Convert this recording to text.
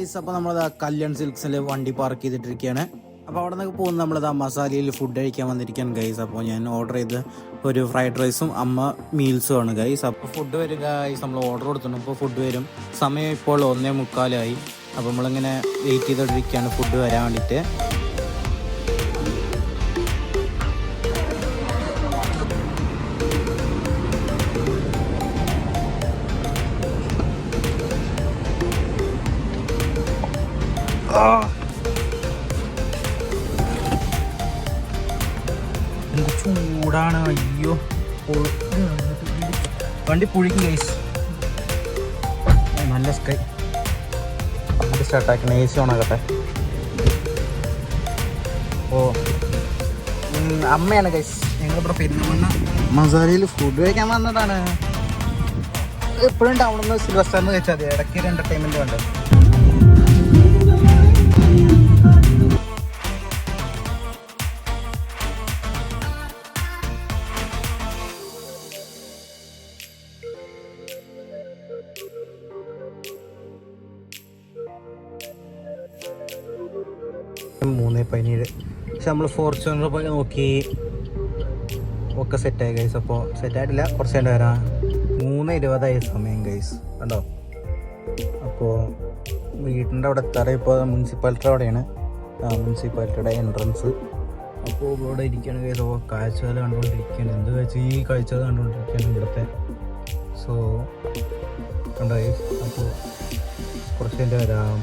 Guys, അപ്പോൾ നമ്മളത് കല്യാൺ സിൽക്സിൽ വണ്ടി പാർക്ക് ചെയ്തിട്ടിരിക്കുകയാണ്. അപ്പോൾ അവിടെ നിന്നൊക്കെ പോകുന്ന നമ്മളത് മസാലയിൽ ഫുഡ് കഴിക്കാൻ വന്നിരിക്കുകയാണ് ഗൈസ്. അപ്പോൾ ഞാൻ ഓർഡർ ചെയ്ത് ഒരു ഫ്രൈഡ് റൈസും അമ്മ മീൽസും ആണ് ഗൈസ്. അപ്പോൾ ഫുഡ് വരും ഗൈസ്, നമ്മൾ ഓർഡർ കൊടുത്തിട്ടുണ്ട്. അപ്പോൾ ഫുഡ് വരും. സമയം ഇപ്പോൾ 1:45. അപ്പോൾ നമ്മളിങ്ങനെ വെയിറ്റ് ചെയ്തുകൊണ്ടിരിക്കുകയാണ് ഫുഡ് വരാൻ വേണ്ടിയിട്ട്. എന്ത് ചൂടാണ്, അയ്യോ വണ്ടി പുഴിക്കും ഗൈസ്. നല്ല സ്കൈ വണ്ടി സ്റ്റാർട്ടാക്കണം, AC ഓൺ ആകട്ടെ. ഓ അമ്മയാണ് ഗൈസ്, ഞങ്ങളിവിടെ പെരുന്നമണ്ണ മസാലയിൽ ഫുഡ് കഴിക്കാൻ വന്നതാണ്. എപ്പോഴും ടൗണിൽ നിന്ന് സിൽവർ സ്റ്റാറിന് കഴിച്ചാൽ മതി, ഇടയ്ക്ക് ഒരു എൻ്റർടൈൻമെൻറ്റ് വേണ്ടത്. പക്ഷെ നമ്മൾ ഫോർച്യൂണർ പോയി നോക്കി, ഒക്കെ സെറ്റായി ഗൈസ്. അപ്പോൾ സെറ്റായിട്ടില്ല, കുറച്ച് നേരം വരാം. 3:20 സമയം ഗൈസ്, കണ്ടോ. അപ്പോൾ വീട്ടിൻ്റെ അവിടെ എത്താറ് ഇപ്പോൾ മുനിസിപ്പാലിറ്റിയുടെ അവിടെയാണ്, മുനിസിപ്പാലിറ്റിയുടെ എൻട്രൻസ്. അപ്പോൾ ഇവിടെ ഇരിക്കുകയാണ് ഗൈസ്. അപ്പോൾ കാഴ്ചകൾ കണ്ടുകൊണ്ടിരിക്കുകയാണ്. എന്ത് കാഴ്ച, ഈ കാഴ്ചകൾ കണ്ടുകൊണ്ടിരിക്കുകയാണ് ഇവിടുത്തെ. സോ കണ്ടോ ഗൈസ്. അപ്പോൾ കുറച്ച് നേരം വരാം.